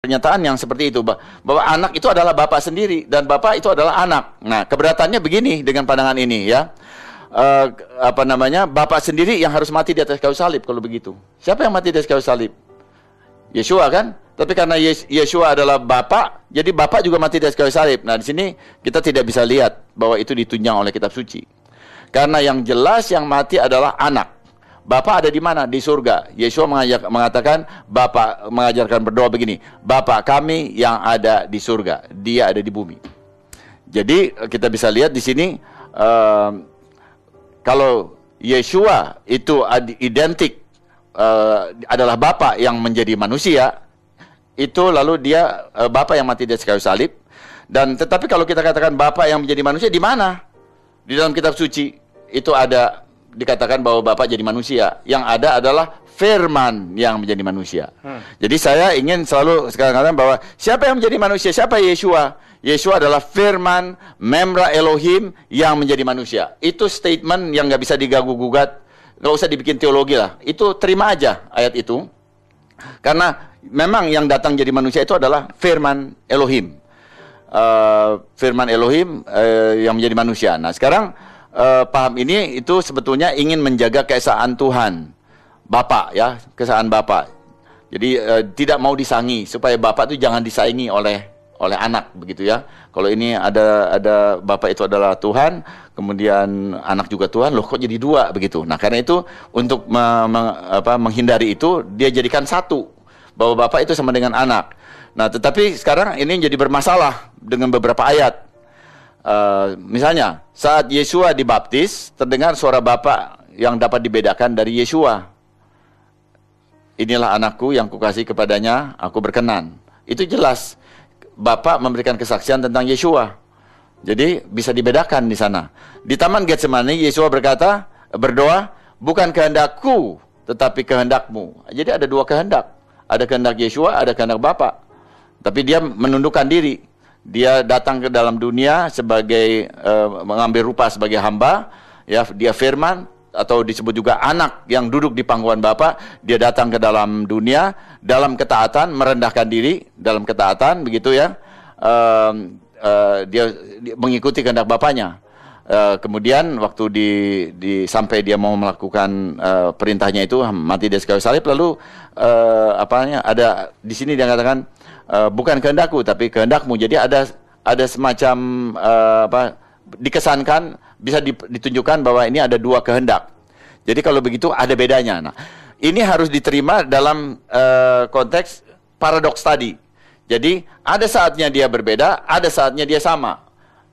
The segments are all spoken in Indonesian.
pernyataan yang seperti itu, bahwa anak itu adalah bapak sendiri dan bapak itu adalah anak. Nah, keberatannya begini dengan pandangan ini ya. Bapak sendiri yang harus mati di atas kayu salib kalau begitu. Siapa yang mati di atas kayu salib? Yeshua kan? Tapi karena Yeshua adalah bapak, jadi bapak juga mati di atas kayu salib. Nah, di sini kita tidak bisa lihat bahwa itu ditunjang oleh kitab suci. Karena yang jelas yang mati adalah anak. Bapa ada di mana? Di surga. Yeshua mengatakan, Bapa mengajarkan berdoa begini, Bapa kami yang ada di surga, Dia ada di bumi. Jadi kita bisa lihat di sini kalau Yeshua itu identik adalah Bapa yang menjadi manusia, itu lalu dia Bapa yang mati di atas kayu salib. Dan tetapi kalau kita katakan Bapa yang menjadi manusia, di mana? Di dalam kitab suci itu ada dikatakan bahwa Bapa jadi manusia. Yang ada adalah Firman yang menjadi manusia. Jadi saya ingin selalu sekarang katakan bahwa siapa yang menjadi manusia? Siapa Yeshua? Yeshua adalah Firman, Memra Elohim yang menjadi manusia. Itu statement yang nggak bisa diganggu-gugat, nggak usah dibikin teologi lah. Itu terima aja ayat itu. Karena memang yang datang jadi manusia itu adalah Firman Elohim. Firman Elohim yang menjadi manusia. Nah sekarang paham ini itu sebetulnya ingin menjaga keesaan Tuhan, Bapa ya, keesaan Bapa. Jadi tidak mau disangi supaya Bapa itu jangan disaingi oleh anak begitu ya. Kalau ini ada Bapa itu adalah Tuhan, kemudian anak juga Tuhan, loh kok jadi dua begitu. Nah karena itu untuk menghindari itu dia jadikan satu, bahwa Bapa itu sama dengan anak. Nah tetapi sekarang ini jadi bermasalah dengan beberapa ayat. Misalnya saat Yeshua dibaptis, terdengar suara Bapa yang dapat dibedakan dari Yeshua. Inilah anakku yang kukasih kepadanya, aku berkenan. Itu jelas Bapa memberikan kesaksian tentang Yeshua. Jadi bisa dibedakan di sana. Di Taman Getsemani Yeshua berdoa, bukan kehendakku tetapi kehendakmu. Jadi ada dua kehendak. Ada kehendak Yeshua, ada kehendak Bapa. Tapi dia menundukkan diri. Dia datang ke dalam dunia sebagai mengambil rupa sebagai hamba, ya, dia firman atau disebut juga anak yang duduk di pangkuan Bapa. Dia datang ke dalam dunia dalam ketaatan, merendahkan diri dalam ketaatan begitu ya. Dia mengikuti kehendak Bapanya. Kemudian waktu sampai dia mau melakukan perintahnya itu mati di atas kayu salib, lalu ada di sini dia katakan bukan kehendakku tapi kehendakmu. Jadi ada semacam dikesankan, bisa ditunjukkan bahwa ini ada dua kehendak. Jadi kalau begitu ada bedanya. Nah, ini harus diterima dalam konteks paradoks tadi. Jadi ada saatnya dia berbeda, ada saatnya dia sama.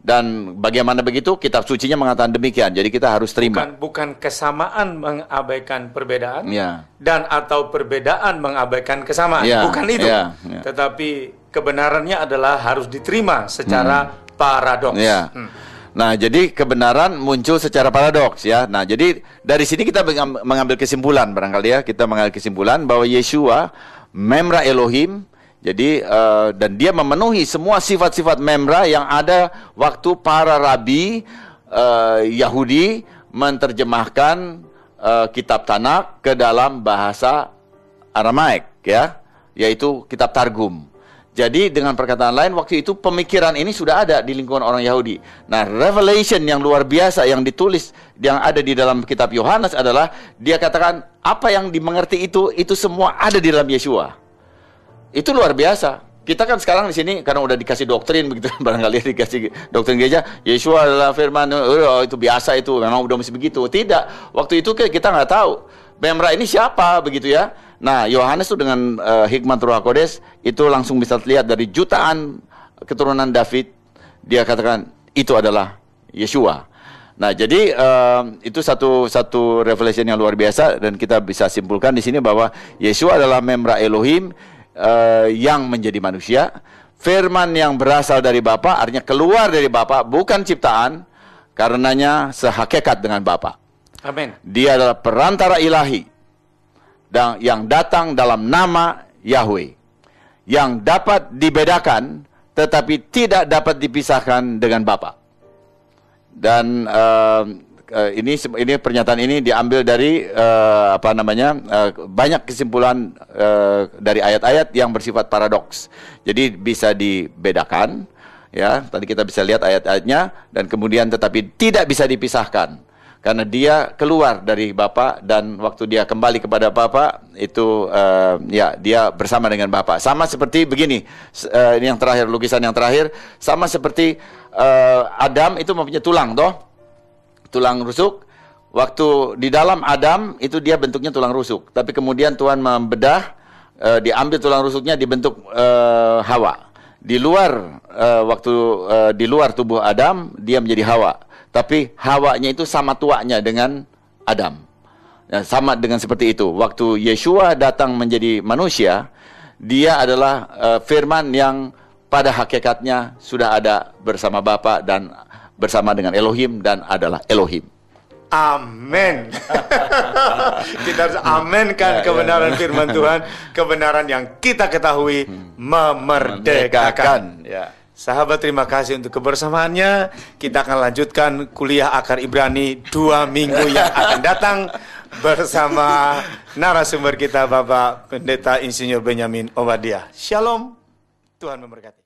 Dan bagaimana begitu? Kitab sucinya mengatakan demikian. Jadi kita harus terima. Bukan kesamaan mengabaikan perbedaan, ya, dan atau perbedaan mengabaikan kesamaan. Ya, bukan itu. ya. Tetapi kebenarannya adalah harus diterima secara paradoks. Ya. Nah, jadi kebenaran muncul secara paradoks ya. Nah, jadi dari sini kita mengambil kesimpulan barangkali ya. Kita mengambil kesimpulan bahwa Yeshua Memra Elohim. Jadi dan dia memenuhi semua sifat-sifat Memra yang ada waktu para rabi Yahudi menerjemahkan kitab Tanakh ke dalam bahasa Aramaik ya, yaitu kitab Targum. Jadi dengan perkataan lain waktu itu pemikiran ini sudah ada di lingkungan orang Yahudi. Nah, revelation yang luar biasa yang ditulis yang ada di dalam kitab Yohanes adalah dia katakan apa yang dimengerti itu semua ada di dalam Yeshua. Itu luar biasa. Kita kan sekarang di sini karena udah dikasih doktrin begitu, barangkali dikasih doktrin gereja, Yeshua adalah firman, itu biasa itu, memang udah mesti begitu. Tidak. Waktu itu kita nggak tahu Memra ini siapa begitu ya. Nah, Yohanes itu dengan hikmat Roh Kodes itu langsung bisa lihat dari jutaan keturunan David, dia katakan itu adalah Yeshua. Nah, jadi itu satu revelation yang luar biasa dan kita bisa simpulkan di sini bahwa Yeshua adalah Memra Elohim yang menjadi manusia, firman yang berasal dari Bapa, artinya keluar dari Bapa, bukan ciptaan, karenanya sehakikat dengan Bapa. Amin. Dia adalah perantara ilahi dan yang datang dalam nama Yahweh, yang dapat dibedakan tetapi tidak dapat dipisahkan dengan Bapa. Dan ini pernyataan ini diambil dari banyak kesimpulan dari ayat-ayat yang bersifat paradoks. Jadi bisa dibedakan, ya. Tadi kita bisa lihat ayat-ayatnya, dan kemudian tetapi tidak bisa dipisahkan. Karena dia keluar dari Bapa, dan waktu dia kembali kepada Bapa itu dia bersama dengan Bapa. Sama seperti begini, ini yang terakhir, lukisan yang terakhir, sama seperti Adam itu mempunyai tulang, tulang rusuk. Waktu di dalam Adam itu dia bentuknya tulang rusuk, tapi kemudian Tuhan membedah, diambil tulang rusuknya, dibentuk Hawa. Di luar di luar tubuh Adam dia menjadi Hawa. Tapi Hawanya itu sama tuanya dengan Adam. Ya, sama dengan seperti itu. Waktu Yeshua datang menjadi manusia, dia adalah firman yang pada hakikatnya sudah ada bersama Bapa dan bersama dengan Elohim, dan adalah Elohim. Amin. Kita harus amenkan kebenaran firman Tuhan, kebenaran yang kita ketahui memerdekakan. Ya. Sahabat, terima kasih untuk kebersamaannya. Kita akan lanjutkan kuliah akar Ibrani 2 minggu yang akan datang bersama narasumber kita, Bapak Pendeta Insinyur Benyamin Obadiah. Shalom, Tuhan memberkati.